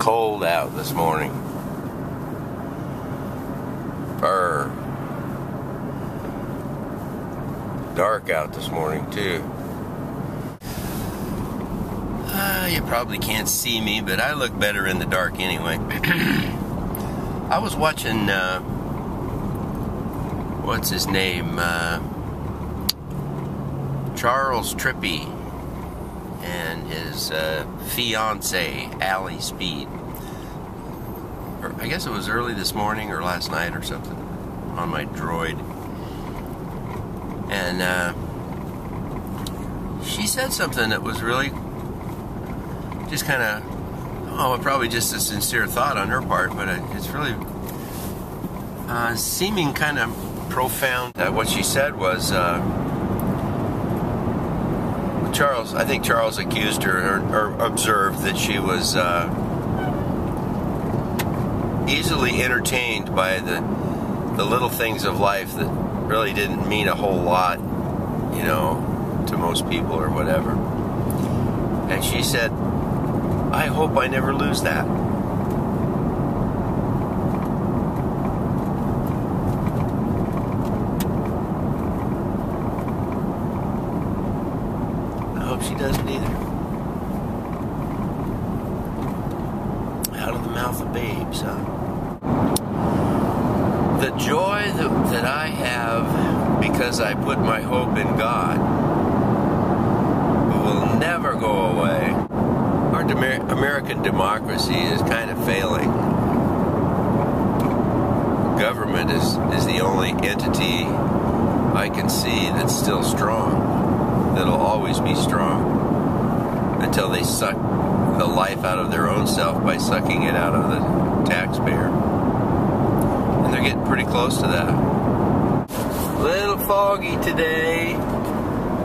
cold out this morning. Brr. Dark out this morning too. You probably can't see me, but I look better in the dark anyway. I was watching, what's his name? Charles Trippy and his fiance, Allie Speed. Or I guess it was early this morning or last night or something on my Droid. And she said something that was really just kind of, probably just a sincere thought on her part, but it's really seeming kind of profound. What she said was, I think Charles accused her or observed that she was easily entertained by the little things of life that really didn't mean a whole lot, to most people or whatever. And she said, I hope I never lose that. I hope she doesn't either. Out of the mouth of babes, huh? The joy that I have because I put my hope in God will never go away. Our American democracy is kind of failing. Government is the only entity I can see that's still strong, that'll always be strong, until they suck the life out of their own self by sucking it out of the taxpayer. And they're getting pretty close to that. Little foggy today.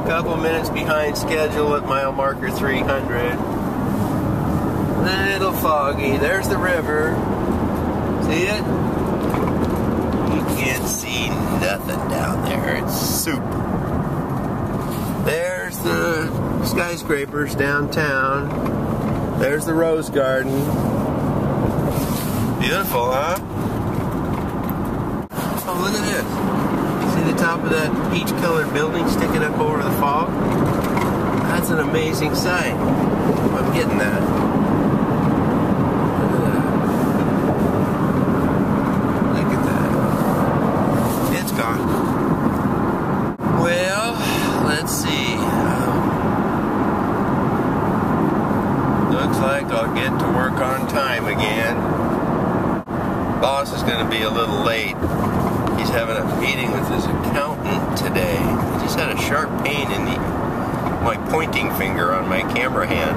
Couple minutes behind schedule at mile marker 300. Little foggy. There's the river. See it? You can't see nothing down there. It's super. There's the skyscrapers downtown. There's the Rose Garden. Beautiful, huh? Oh, look at this. See the top of that peach-colored building sticking up over the fog? That's an amazing sight. I'm getting that. Look at that. It's gone. Well, let's see. Looks like I'll get to work on time again. Boss is going to be a little late. He's having a meeting with his accountant today. I just had a sharp pain in my pointing finger on my camera hand.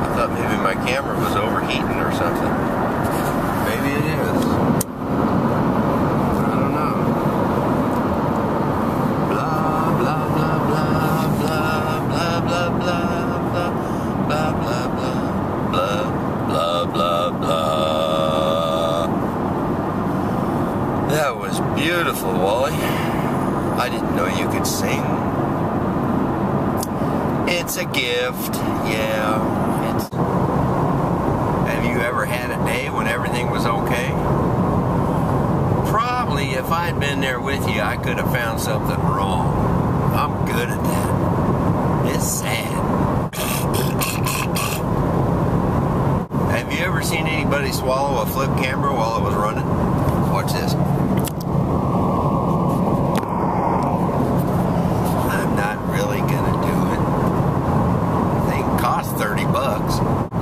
I thought maybe my camera was overheating or something. Maybe it is. I don't know. Blah, blah, blah, blah, blah, blah, blah, blah, blah, blah, blah, blah, blah, blah, blah. That was beautiful, Wally. I didn't know you could sing. It's a gift, yeah. Have you ever had a day when everything was okay? Probably if I'd been there with you, I could have found something wrong. I'm good at that. It's sad. Have you ever seen anybody swallow a flip camera while it was running? Watch this. I'm not really gonna do it. They cost $30.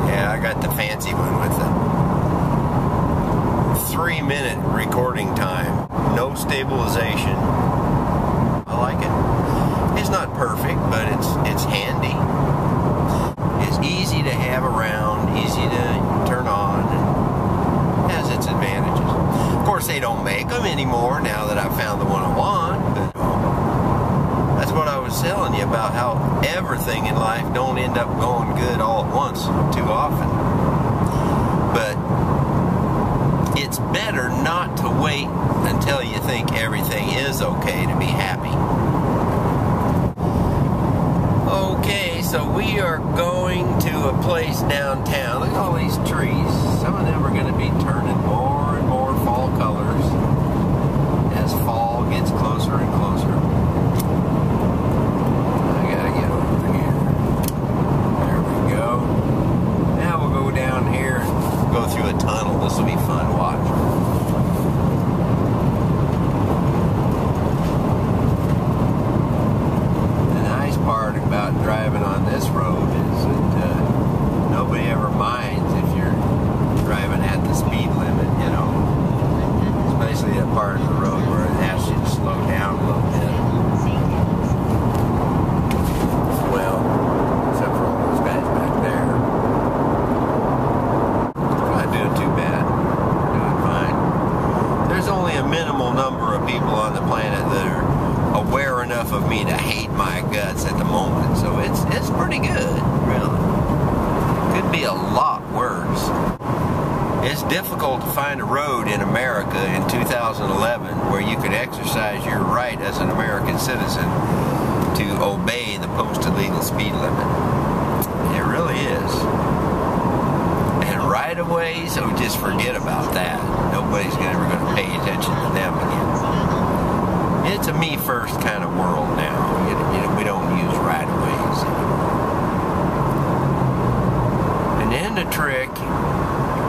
Yeah, I got the fancy one with the 3-minute recording time. No stabilization. I like it. It's not perfect, but it's handy. It's easy to have around, easy to turn on, and has its advantages. Of course, they don't make them anymore now that I've found the one I want, but that's what I was telling you about, how everything in life don't end up going good all at once too often. But it's better not to wait until you think everything is okay to be happy. Okay, so we are going to a place downtown. Look at all these trees. Some of them are going to be turning more and more fall colors as fall gets closer and closer. I gotta get over here. There we go. Now we'll go down here and go through a tunnel. This will be fun to watch. About driving on this road is that nobody ever minds if you're driving at the speed limit, you know, especially that part of the road where it asks you to slow down a little bit. Well, except for all those guys back there. I'm not doing too bad. I'm doing fine. There's only a minimal number of people on the planet that are aware enough of me to hate my guts at the moment, so it's pretty good, really. Could be a lot worse. It's difficult to find a road in America in 2011 where you could exercise your right as an American citizen to obey the posted legal speed limit. It really is. And right-of-ways, so just forget about that. Nobody's ever going to pay attention to them again. It's a me-first kind of world now. We don't use right-of-ways anymore. And then the trick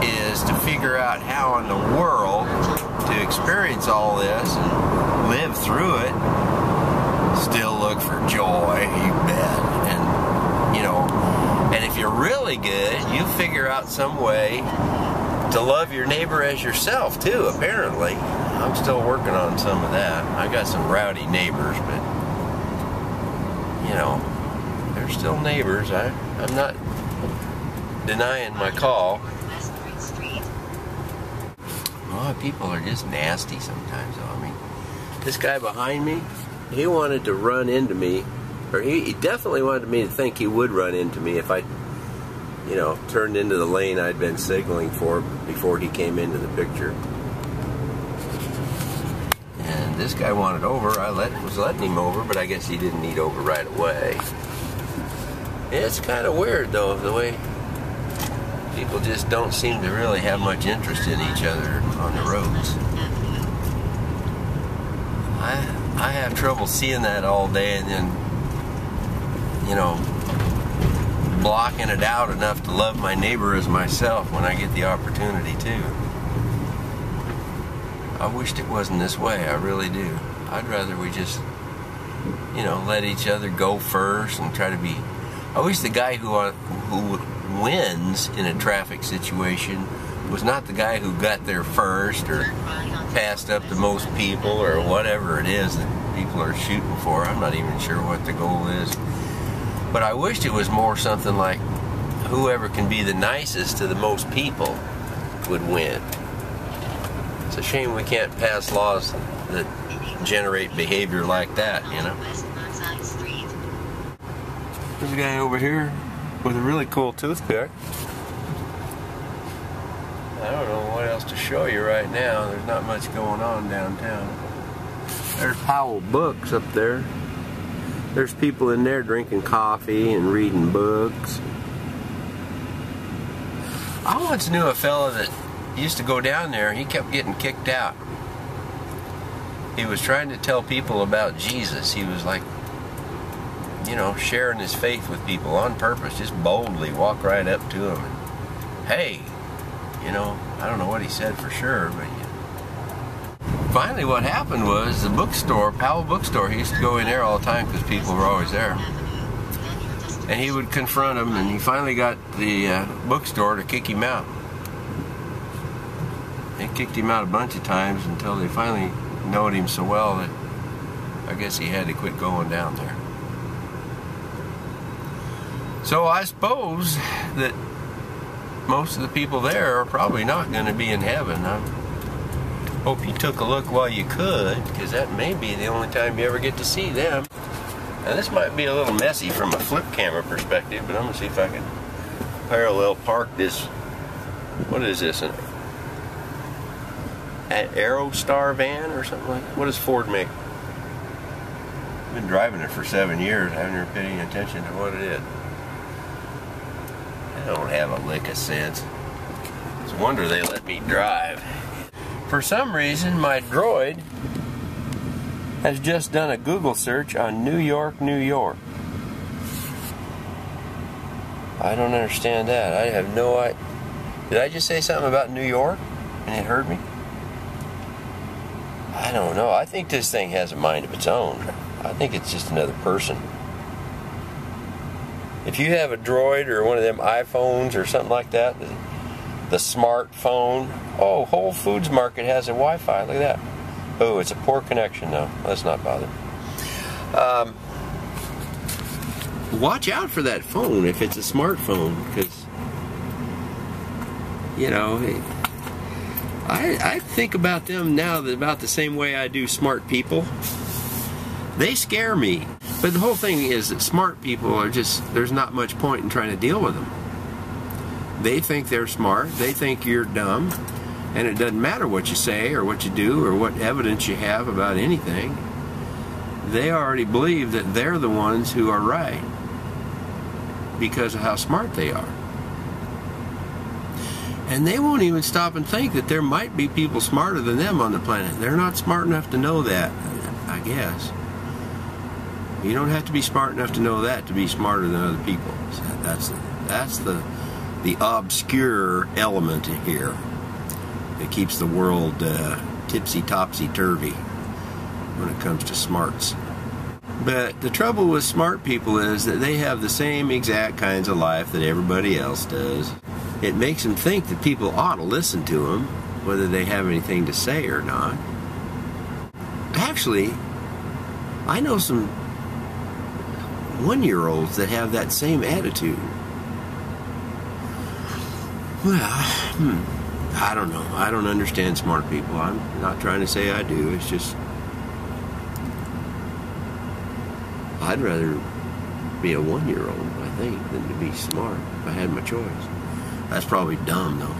is to figure out how in the world to experience all this and live through it, still look for joy, you bet. And, you know, and if you're really good, you figure out some way to love your neighbor as yourself, too, apparently. I'm still working on some of that. I got some rowdy neighbors, but, you know, they're still neighbors. I'm not denying my call. Well, people are just nasty sometimes, though. I mean, this guy behind me, he wanted to run into me, or he definitely wanted me to think he would run into me if I, you know, turned into the lane I'd been signaling for before he came into the picture. This guy wanted over. I was letting him over, but I guess he didn't need over right away. It's kind of weird, though, the way people just don't seem to really have much interest in each other on the roads. I have trouble seeing that all day and then, you know, blocking it out enough to love my neighbor as myself when I get the opportunity to. I wished it wasn't this way, I really do. I'd rather we just, you know, let each other go first and try to be... I wish the guy who wins in a traffic situation was not the guy who got there first or passed up the most people or whatever it is that people are shooting for. I'm not even sure what the goal is. But I wished it was more something like whoever can be the nicest to the most people would win. It's a shame we can't pass laws that generate behavior like that, you know. There's a guy over here with a really cool toothpick. I don't know what else to show you right now. There's not much going on downtown. There's Powell Books up there. There's people in there drinking coffee and reading books. I once knew a fella that used to go down there, he kept getting kicked out. He was trying to tell people about Jesus. He was like, you know, sharing his faith with people on purpose, just boldly walk right up to them and, hey, you know, I don't know what he said for sure, but finally what happened was the bookstore, Powell Bookstore, he used to go in there all the time because people were always there. And he would confront them, and he finally got the bookstore to kick him out. They kicked him out a bunch of times until they finally knowed him so well that I guess he had to quit going down there. So I suppose that most of the people there are probably not going to be in heaven. I hope you took a look while you could, because that may be the only time you ever get to see them. Now this might be a little messy from a flip camera perspective, but I'm going to see if I can parallel park this. What is this? An Aerostar van or something like that? What does Ford make? been driving it for 7 years. I haven't even paid any attention to what it is. I don't have a lick of sense. It's a wonder they let me drive. For some reason, my Droid has just done a Google search on New York, New York. I don't understand that. I have no idea. Did I just say something about New York and it heard me? I don't know. I think this thing has a mind of its own. I think it's just another person. If you have a Droid or one of them iPhones or something like that, the smartphone, oh, Whole Foods Market has a Wi-Fi. Look at that. Oh, it's a poor connection though. Let's not bother. Watch out for that phone if it's a smartphone, because, you know, I think about them now about the same way I do smart people. They scare me. But the whole thing is that smart people are just, there's not much point in trying to deal with them. They think they're smart, they think you're dumb, and it doesn't matter what you say or what you do or what evidence you have about anything. They already believe that they're the ones who are right because of how smart they are. And they won't even stop and think that there might be people smarter than them on the planet. They're not smart enough to know that, I guess. You don't have to be smart enough to know that to be smarter than other people. So that's the obscure element here that keeps the world tipsy-topsy-turvy when it comes to smarts. But the trouble with smart people is that they have the same exact kinds of life that everybody else does. It makes them think that people ought to listen to them, whether they have anything to say or not. Actually, I know some one-year-olds that have that same attitude. Well, I don't know. I don't understand smart people. I'm not trying to say I do. It's just, I'd rather be a one-year-old, I think, than to be smart if I had my choice. That's probably dumb, though.